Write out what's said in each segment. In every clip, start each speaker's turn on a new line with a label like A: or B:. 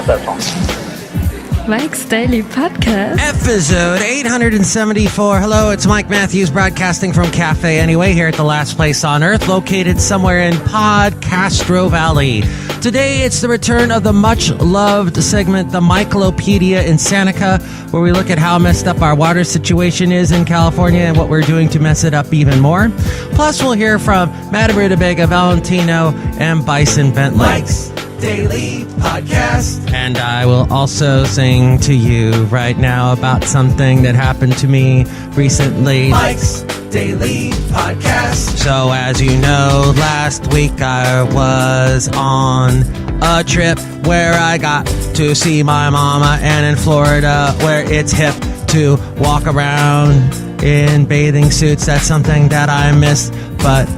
A: Not that song.
B: Mike's Daily Podcast.
C: Episode 874. Hello, it's Mike Matthews broadcasting from Cafe Anyway here at the last place on earth, located somewhere in Podcastro Valley. Today, it's the return of the much-loved segment, the MIKELOPEDIA Insanica, where we look at how messed up our water situation is in California and what we're doing to mess it up even more. Plus, we'll hear from Madame Rootabega, Valentino, and Bison Bentley.
D: Mike's Daily Podcast.
C: And I will also sing to you right now about something that happened to me recently.
D: Mike's Daily Podcast.
C: So as you know, last week I was on a trip where I got to see my mama, and in Florida where it's hip to walk around in bathing suits. That's something that I missed, but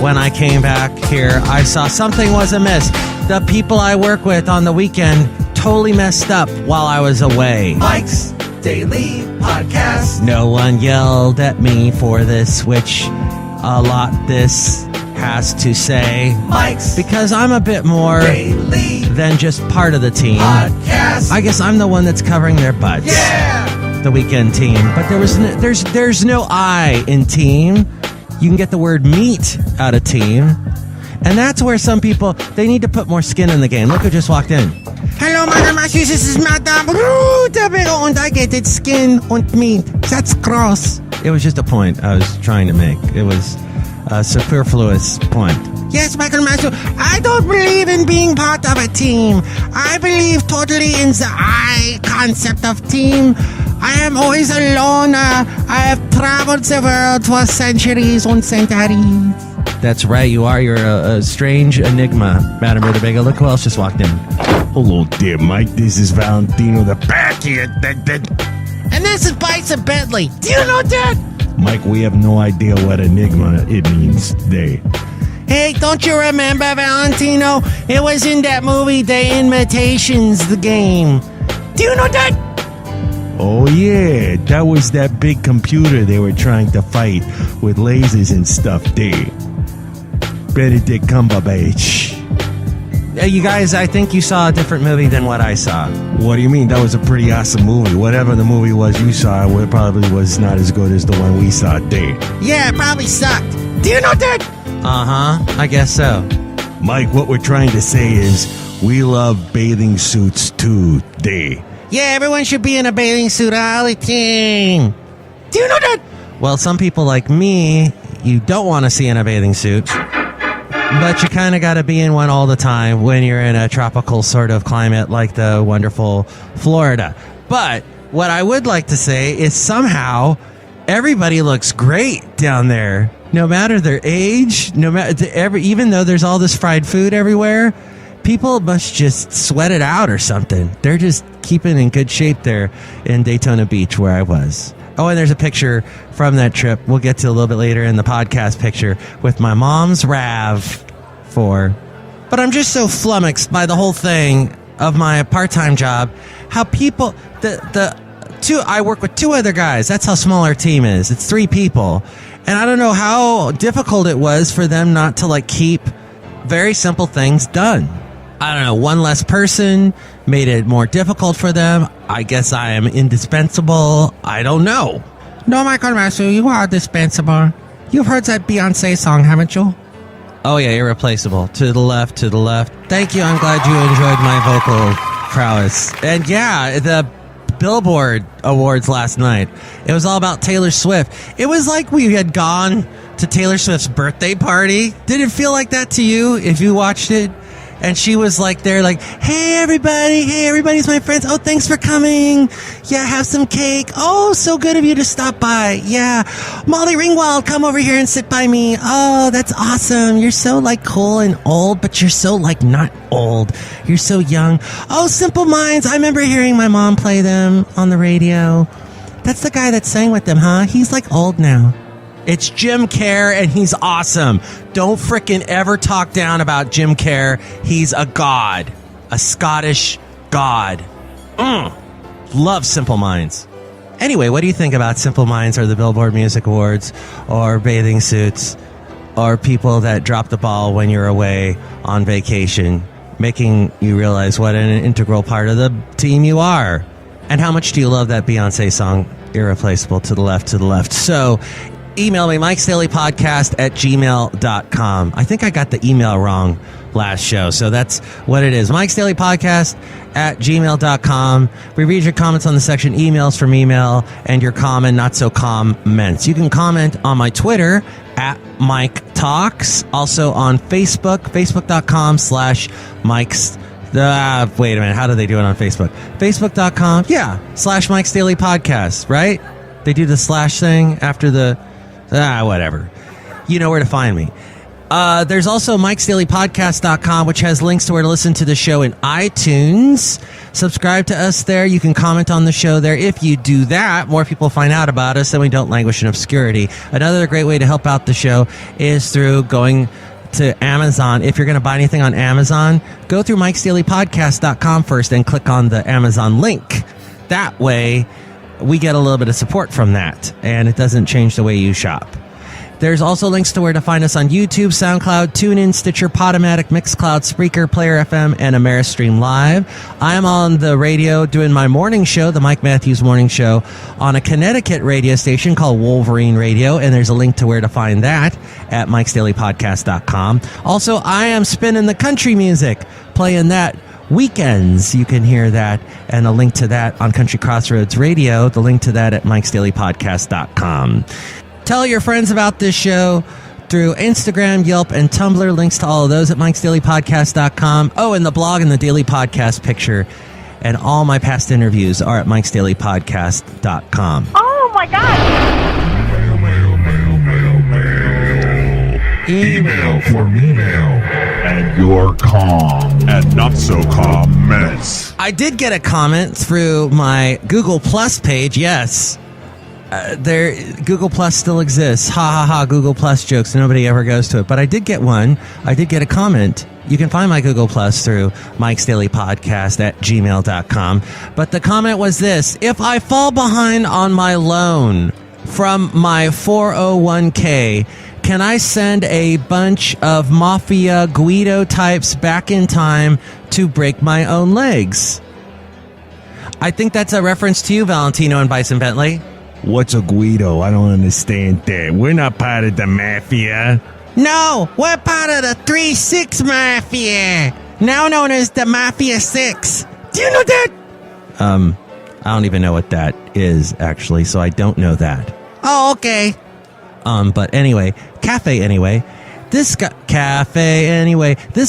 C: when I came back here, I saw something was amiss. The people I work with on the weekend totally messed up while I was away.
D: Mike's Daily Podcast.
C: No one yelled at me for this, which a lot this has to say.
D: Mike's
C: because I'm a bit more
D: Daily
C: than just part of the team.
D: Podcast.
C: I guess I'm the one that's covering their butts.
D: Yeah!
C: The weekend team. But there's no I in team. You can get the word meat out of team. And that's where some people, they need to put more skin in the game. Look who just walked in. Hello, Madame Rootabega. This is Madame Rootabega, and I get it skin and meat. That's gross. It was just a point I was trying to make. It was a superfluous point. Yes, Michael Master. I don't believe in being part of a team. I believe totally in the I concept of team. I am always alone. I have traveled the world for centuries and centuries. That's right, you are. You're a strange enigma, Madame Rootabega. Look who else just walked in.
E: Hello there, Mike. This is Valentino, the back here.
C: And this is Bison Bentley. Do you know that?
E: Mike, we have no idea what enigma it means today.
C: Hey, don't you remember, Valentino? It was in that movie, The Imitations, the game. Do you know that?
E: Oh, yeah. That was that big computer they were trying to fight with lasers and stuff there. Benedict Cumberbatch.
C: You guys, I think you saw a different movie than what I saw.
E: What do you mean? That was a pretty awesome movie. Whatever the movie was you saw, it probably was not as good as the one we saw there.
C: Yeah, it probably sucked. Do you know that? Uh-huh, I guess so.
E: Mike, what we're trying to say is we love bathing suits too there.
C: Yeah, everyone should be in a bathing suit all the time. Do you know that? Well, some people like me, you don't want to see in a bathing suit. But you kind of got to be in one all the time when you're in a tropical sort of climate like the wonderful Florida. But what I would like to say is somehow everybody looks great down there. No matter their age, even though there's all this fried food everywhere, people must just sweat it out or something. They're just keeping in good shape there in Daytona Beach where I was. Oh, and there's a picture from that trip. We'll get to a little bit later in the podcast picture with my mom's RAV4. But I'm just so flummoxed by the whole thing of my part-time job. How people, I work with two other guys. That's how small our team is. It's 3 people. And I don't know how difficult it was for them not to keep very simple things done. I don't know, one less person made it more difficult for them. I guess I am indispensable. I don't know. No, Michael Master, you are dispensable. You've heard that Beyonce song, haven't you? Oh, yeah, irreplaceable. To the left, to the left. Thank you. I'm glad you enjoyed my vocal prowess. And yeah, the Billboard Awards last night. It was all about Taylor Swift. It was like we had gone to Taylor Swift's birthday party. Did it feel like that to you if you watched it? And she was there hey everybody's my friends. Oh, thanks for coming. Yeah, have some cake. Oh, so good of you to stop by. Yeah, Molly Ringwald, come over here and sit by me. Oh, that's awesome. You're so cool and old, but you're so not old. You're so young. Oh, Simple Minds. I remember hearing my mom play them on the radio. That's the guy that sang with them, huh? He's old now. It's Jim Kerr, and he's awesome. Don't frickin' ever talk down about Jim Kerr. He's a god. A Scottish god. Love Simple Minds. Anyway, what do you think about Simple Minds or the Billboard Music Awards or bathing suits or people that drop the ball when you're away on vacation? making you realize what an integral part of the team you are. And how much do you love that Beyonce song, Irreplaceable, to the left. So email me, MIKES-DAILY-PODCAST@gmail.com. I think I got the email wrong last show, so that's what it is. MIKES-DAILY-PODCAST@gmail.com. We read your comments on the section emails from email and your common, not so comments. You can comment on my Twitter at Mike Talks, also on Facebook, facebook.com/Mike's. Wait a minute, how do they do it on Facebook? Facebook.com, /Mike's Daily Podcast, right? They do the slash thing after the, whatever. You know where to find me. There's also MIKES-DAILY-PODCAST.com, which has links to where to listen to the show in iTunes. Subscribe to us there. You can comment on the show there. If you do that, more people find out about us and we don't languish in obscurity. Another great way to help out the show is through going to Amazon. If you're going to buy anything on Amazon, go through MIKES-DAILY-PODCAST.com first and click on the Amazon link. That way, we get a little bit of support from that, and it doesn't change the way you shop. There's also links to where to find us on YouTube, SoundCloud, TuneIn, Stitcher, Podomatic, Mixcloud, Spreaker, Player FM, and Ameristream Live. I am on the radio doing my morning show, the Mike Matthews Morning Show, on a Connecticut radio station called Wolverine Radio, and there's a link to where to find that at MIKES-DAILY-PODCAST.com. Also, I am spinning the country music, playing that weekends. You can hear that, and a link to that on Country Crossroads Radio, the link to that at MIKES-DAILY-PODCAST.com. Tell your friends about this show through Instagram, Yelp, and Tumblr. Links to all of those at MIKES-DAILY-PODCAST.com. Oh, and the blog and the Daily Podcast picture and all my past interviews are at MIKES-DAILY-PODCAST.com.
A: Oh, my God.
E: Email for email. And your calm and not so comments.
C: I did get a comment through my Google Plus page, yes. Google Plus still exists. Ha ha ha, Google Plus jokes. Nobody ever goes to it. But I did get one. I did get a comment. You can find my Google Plus through MIKES-DAILY-PODCAST@gmail.com. But the comment was this: if I fall behind on my loan from my 401k, can I send a bunch of Mafia Guido types back in time to break my own legs? I think that's a reference to you, Valentino and Bison Bentley.
E: What's a Guido? I don't understand that. We're not part of the mafia.
C: No, we're part of the 3-6 Mafia, now known as the Mafia 6. Do you know that? I don't even know what that is, actually, so I don't know that. Oh, okay. But anyway, this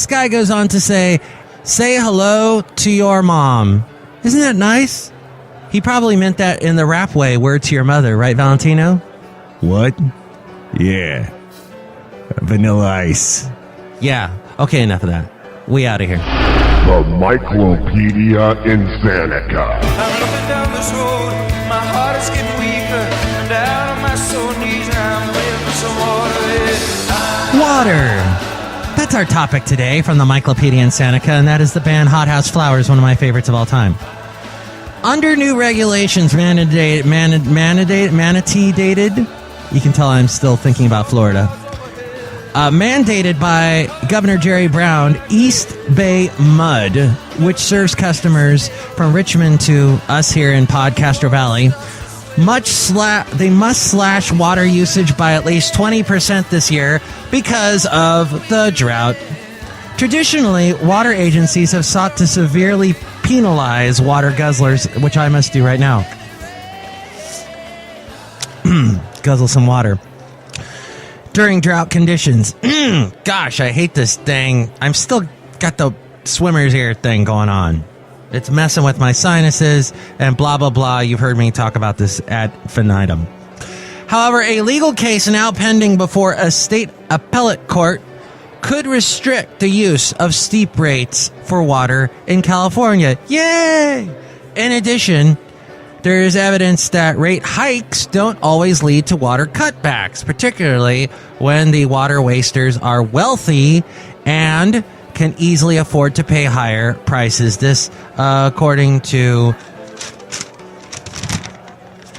C: guy goes on to say hello to your mom. Isn't that nice? He probably meant that in the rap way, word to your mother, right, Valentino?
E: What? Yeah. Vanilla Ice.
C: Yeah. Okay, enough of that. We out of here.
F: The MIKELOPEDIA Insanica.
D: I'm looking down this road, my heart is getting weaker. I'm down on my sore knees, I'm ready for some water.
C: Water. That's our topic today from the MIKELOPEDIA Insanica, and that is the band Hothouse Flowers, one of my favorites of all time. Under new regulations manatee dated, you can tell I'm still thinking about Florida, mandated by Governor Jerry Brown, East Bay Mud, which serves customers from Richmond to us here in Podcastro Valley, they must slash water usage by at least 20% this year because of the drought. Traditionally, water agencies have sought to severely penalize water guzzlers, which I must do right now. Guzzle some water. During drought conditions. Gosh, I hate this thing. I'm still got the swimmer's ear thing going on. It's messing with my sinuses and blah, blah, blah. You've heard me talk about this ad infinitum. However, a legal case now pending before a state appellate court could restrict the use of steep rates for water in California. Yay! In addition, there is evidence that rate hikes don't always lead to water cutbacks, particularly when the water wasters are wealthy and can easily afford to pay higher prices. This, according to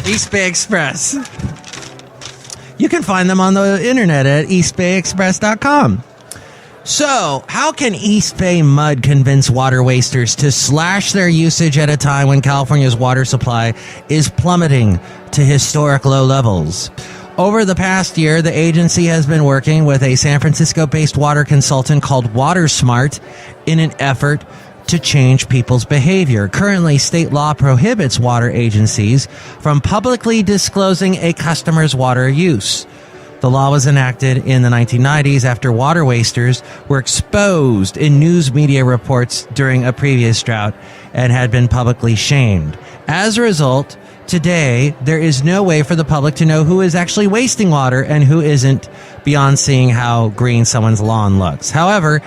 C: East Bay Express. You can find them on the internet at eastbayexpress.com. So, how can East Bay Mud convince water wasters to slash their usage at a time when California's water supply is plummeting to historic low levels? Over the past year, the agency has been working with a San Francisco-based water consultant called WaterSmart in an effort to change people's behavior. Currently, state law prohibits water agencies from publicly disclosing a customer's water use. The law was enacted in the 1990s after water wasters were exposed in news media reports during a previous drought and had been publicly shamed. As a result, today, there is no way for the public to know who is actually wasting water and who isn't, beyond seeing how green someone's lawn looks. However,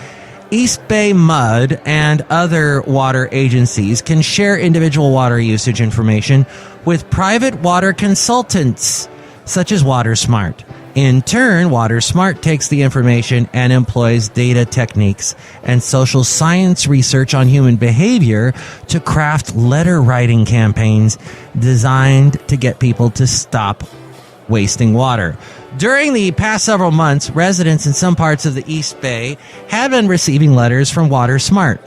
C: East Bay Mud and other water agencies can share individual water usage information with private water consultants, such as WaterSmart. In turn, WaterSmart takes the information and employs data techniques and social science research on human behavior to craft letter writing campaigns designed to get people to stop wasting water. During the past several months, residents in some parts of the East Bay have been receiving letters from WaterSmart,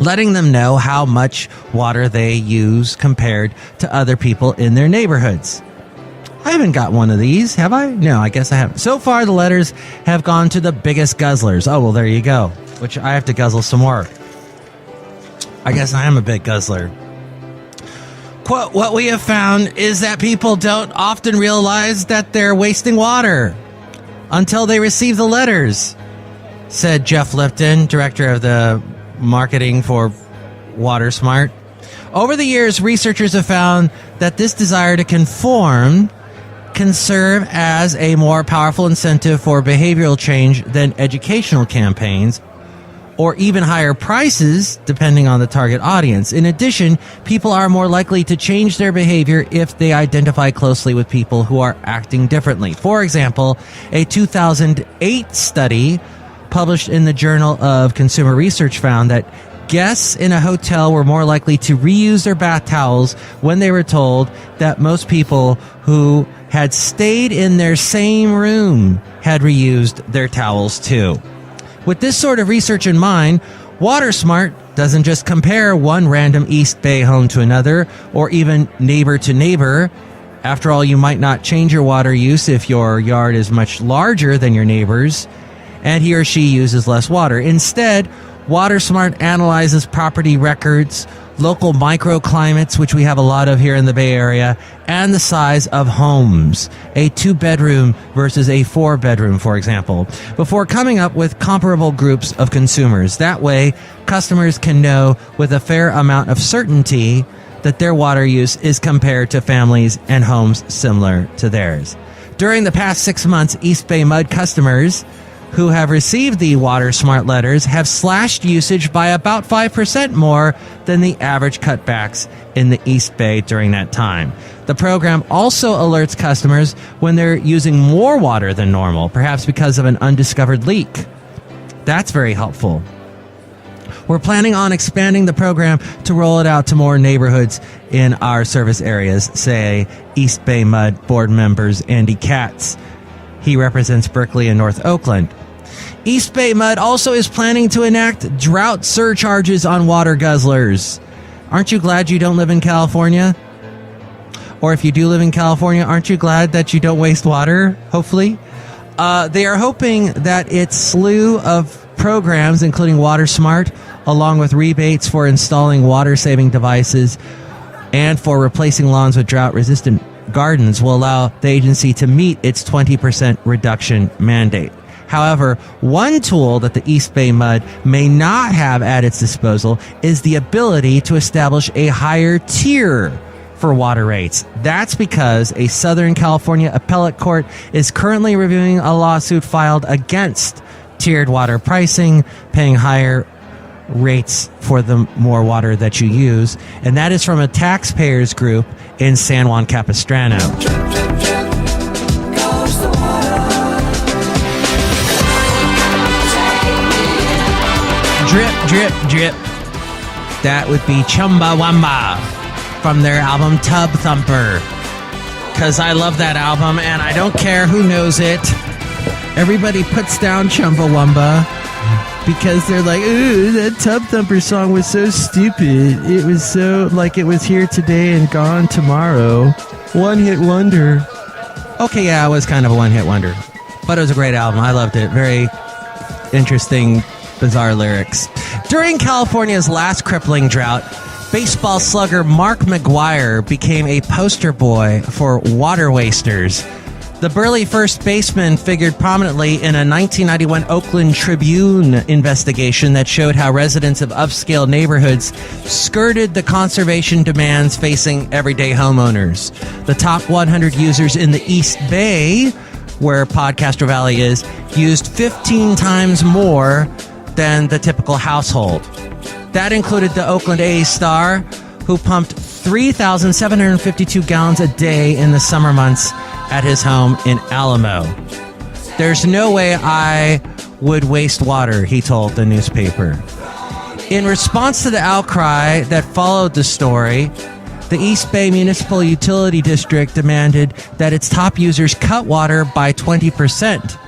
C: letting them know how much water they use compared to other people in their neighborhoods. I haven't got one of these, have I? No, I guess I haven't. So far, the letters have gone to the biggest guzzlers. Oh, well, there you go. Which I have to guzzle some more. I guess I am a big guzzler. Quote, what we have found is that people don't often realize that they're wasting water until they receive the letters, said Jeff Lipton, director of the marketing for WaterSmart. Over the years, researchers have found that this desire to conform can serve as a more powerful incentive for behavioral change than educational campaigns or even higher prices, depending on the target audience. In addition, people are more likely to change their behavior if they identify closely with people who are acting differently. For example, a 2008 study published in the Journal of Consumer Research found that guests in a hotel were more likely to reuse their bath towels when they were told that most people who had stayed in their same room had reused their towels too. With this sort of research in mind, WaterSmart doesn't just compare one random East Bay home to another or even neighbor to neighbor. After all, you might not change your water use if your yard is much larger than your neighbor's and he or she uses less water. Instead, WaterSmart analyzes property records, local microclimates, which we have a lot of here in the Bay Area, and the size of homes, a 2-bedroom versus a 4-bedroom, for example, before coming up with comparable groups of consumers. That way, customers can know with a fair amount of certainty that their water use is compared to families and homes similar to theirs. During the past 6 months, East Bay Mud customers who have received the WaterSmart letters have slashed usage by about 5% more than the average cutbacks in the East Bay during that time. The program also alerts customers when they're using more water than normal, perhaps because of an undiscovered leak. That's very helpful. We're planning on expanding the program to roll it out to more neighborhoods in our service areas, say East Bay Mud board members Andy Katz. He represents Berkeley and North Oakland. East Bay Mud also is planning to enact drought surcharges on water guzzlers. Aren't you glad you don't live in California? Or if you do live in California, aren't you glad that you don't waste water, hopefully? They are hoping that its slew of programs, including WaterSmart, along with rebates for installing water-saving devices and for replacing lawns with drought-resistant gardens, will allow the agency to meet its 20% reduction mandate. However, one tool that the East Bay Mud may not have at its disposal is the ability to establish a higher tier for water rates. That's because a Southern California appellate court is currently reviewing a lawsuit filed against tiered water pricing, paying higher rates for the more water that you use, and that is from a taxpayers group in San Juan Capistrano. Drip, drip, drip. That would be Chumbawamba from their album Tub Thumper. Because I love that album and I don't care who knows it. Everybody puts down Chumbawamba.
E: because they're like, ooh, that Tub Thumper song was so stupid. It was so, like, it was here today and gone tomorrow. One-hit wonder.
C: Okay, yeah, it was kind of a one-hit wonder. But it was a great album. I loved it. Very interesting, bizarre lyrics. During California's last crippling drought, baseball slugger Mark McGwire became a poster boy for water wasters. The burly first baseman figured prominently in a 1991 Oakland Tribune investigation that showed how residents of upscale neighborhoods skirted the conservation demands facing everyday homeowners. The top 100 users in the East Bay, where Podcastro Valley is, used 15 times more than the typical household. That included the Oakland A's star, who pumped 3,752 gallons a day in the summer months at his home in Alamo. There's no way I would waste water, he told the newspaper. In response to the outcry that followed the story, the East Bay Municipal Utility District demanded that its top users cut water by 20%.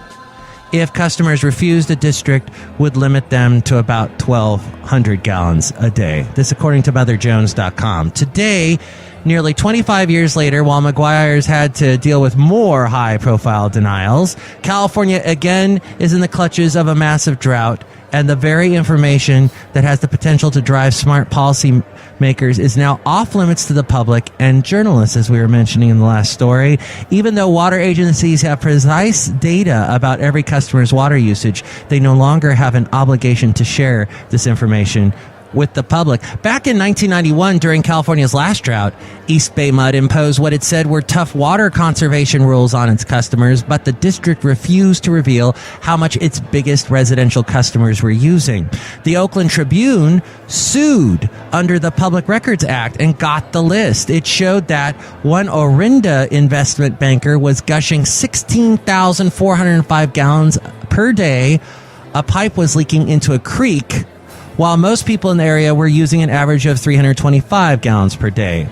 C: If customers refused, the district would limit them to about 1,200 gallons a day. This according to MotherJones.com. Today, nearly 25 years later, while McGuire's had to deal with more high-profile denials, California again is in the clutches of a massive drought, and the very information that has the potential to drive smart policy makers is now off limits to the public and journalists, as we were mentioning in the last story. Even though water agencies have precise data about every customer's water usage, they no longer have an obligation to share this information with the public. Back in 1991, during California's last drought, East Bay Mud imposed what it said were tough water conservation rules on its customers, but the district refused to reveal how much its biggest residential customers were using. The Oakland Tribune sued under the Public Records Act and got the list. It showed that one Orinda investment banker was gushing 16,405 gallons per day. A pipe was leaking into a creek, while most people in the area were using an average of 325 gallons per day.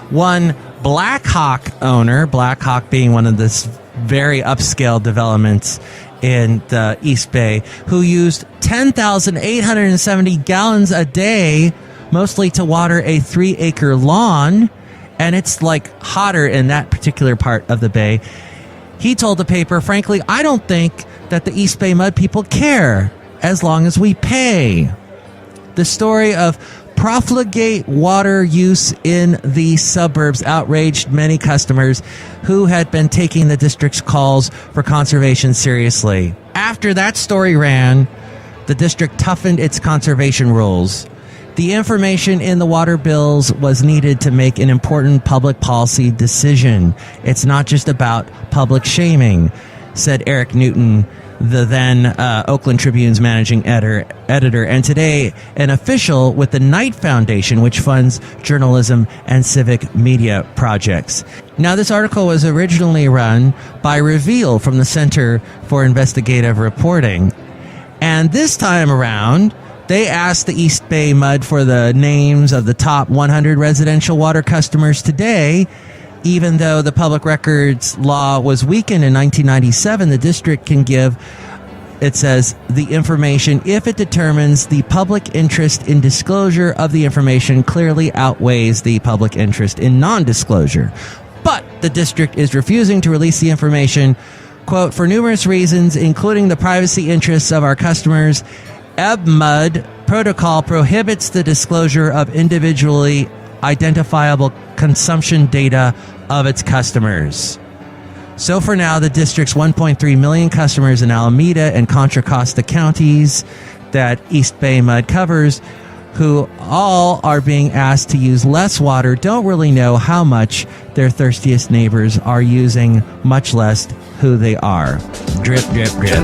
C: One Blackhawk owner, Blackhawk being one of the very upscale developments in the East Bay, who used 10,870 gallons a day, mostly to water a 3-acre lawn, and it's like hotter in that particular part of the bay. He told the paper, frankly, I don't think that the East Bay Mud people care as long as we pay. The story of profligate water use in the suburbs outraged many customers who had been taking the district's calls for conservation seriously. After that story ran, the district toughened its conservation rules. The information in the water bills was needed to make an important public policy decision. It's not just about public shaming, said Eric Newton, the then Oakland Tribune's managing editor, and today an official with the Knight Foundation, which funds journalism and civic media projects. Now, this article was originally run by Reveal from the Center for Investigative Reporting. And this time around, they asked the East Bay Mud for the names of the top 100 residential water customers today. Even though the public records law was weakened in 1997, the district can give, it says, the information if it determines the public interest in disclosure of the information clearly outweighs the public interest in non-disclosure. But the district is refusing to release the information, quote, for numerous reasons, including the privacy interests of our customers. EBMUD protocol prohibits the disclosure of individually identifiable consumption data of its customers. So for now, the district's 1.3 million customers in Alameda and Contra Costa counties that East Bay Mud covers, who all are being asked to use less water, don't really know how much their thirstiest neighbors are using, much less who they are. Drip, drip, drip.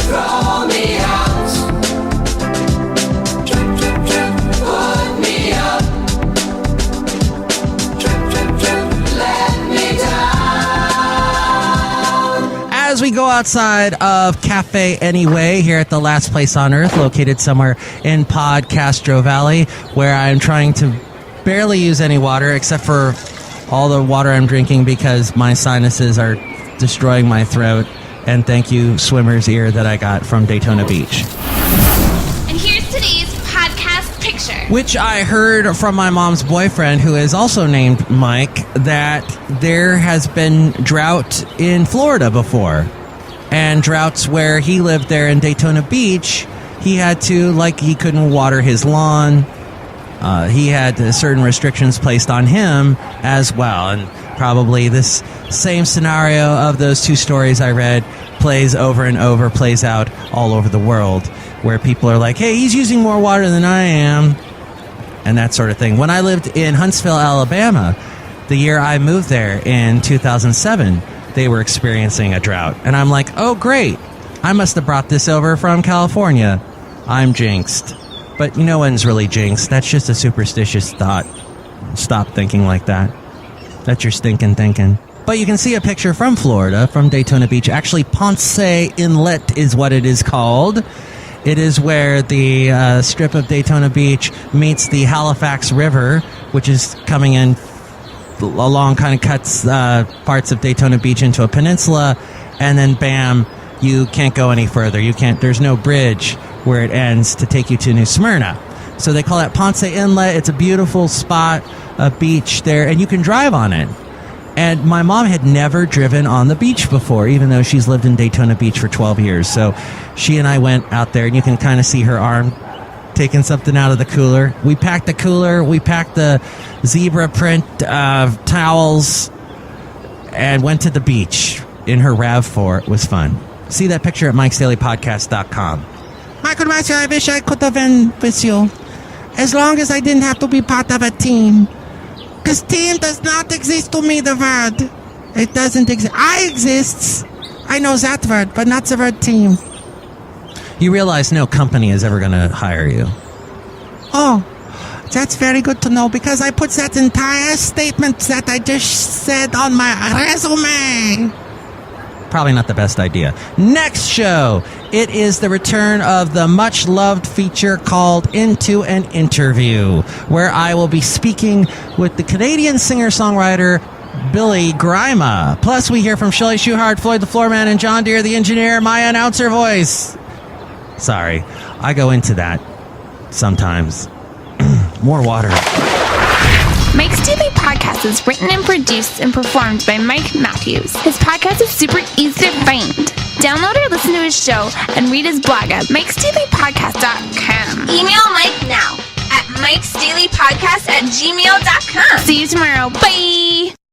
D: Throw me out. Put me up. Let me down.
C: As we go outside of Cafe Anyway here at the last place on earth, located somewhere in Podcastro Valley, where I'm trying to barely use any water except for all the water I'm drinking because my sinuses are destroying my throat. And thank you, swimmer's ear that I got from Daytona Beach.
A: today's podcast picture.
C: Which I heard from my mom's boyfriend, who is also named Mike, that there has been drought in Florida before. And droughts where he lived there in Daytona Beach, he had to, he couldn't water his lawn. He had certain restrictions placed on him as well. And probably this same scenario of those two stories I read plays over and over, plays out all over the world, where people are like, hey, he's using more water than I am, and that sort of thing. When I lived in Huntsville, Alabama, the year I moved there in 2007, they were experiencing a drought. And I'm like, oh, great. I must have brought this over from California. I'm jinxed. But no one's really jinxed. That's just a superstitious thought. Stop thinking like that. That's your stinking thinking. But you can see a picture from Florida, from Daytona Beach. Actually, Ponce Inlet is what it is called. It is where the strip of Daytona Beach meets the Halifax River, which is coming in along, kind of cuts parts of Daytona Beach into a peninsula, and then bam, you can't go any further. There's no bridge where it ends to take you to New Smyrna. So they call that Ponce Inlet. It's a beautiful spot, a beach there, and you can drive on it. And my mom had never driven on the beach before, even though she's lived in Daytona Beach for 12 years. So she and I went out there, and you can kind of see her arm taking something out of the cooler. We packed the cooler. We packed the zebra print towels and went to the beach in her RAV4. It was fun. See that picture at MIKES-DAILY-PODCAST.com. Michael Master, I wish I could have been with you. As long as I didn't have to be part of a team. Because team does not exist to me, the word. It doesn't exist. I exists. I know that word, but not the word team. You realize no company is ever going to hire you. Oh, that's very good to know, because I put that entire statement that I just said on my resume. Probably not the best idea. Next show, it is the return of the much-loved feature called Into an Interview, where I will be speaking with the Canadian singer-songwriter Billy Grima. Plus, we hear from Shelley Shuhart, Floyd the Floorman, and John Deere the Engineer, my announcer voice. Sorry, I go into that sometimes. More water.
A: Mike's Daily Podcast is written and produced and performed by Mike Matthews. His podcast is super easy to find. Download or listen to his show and read his blog at MIKES-DAILY-PODCAST.com. Email Mike now at MIKES-DAILY-PODCAST@gmail.com. See you tomorrow. Bye!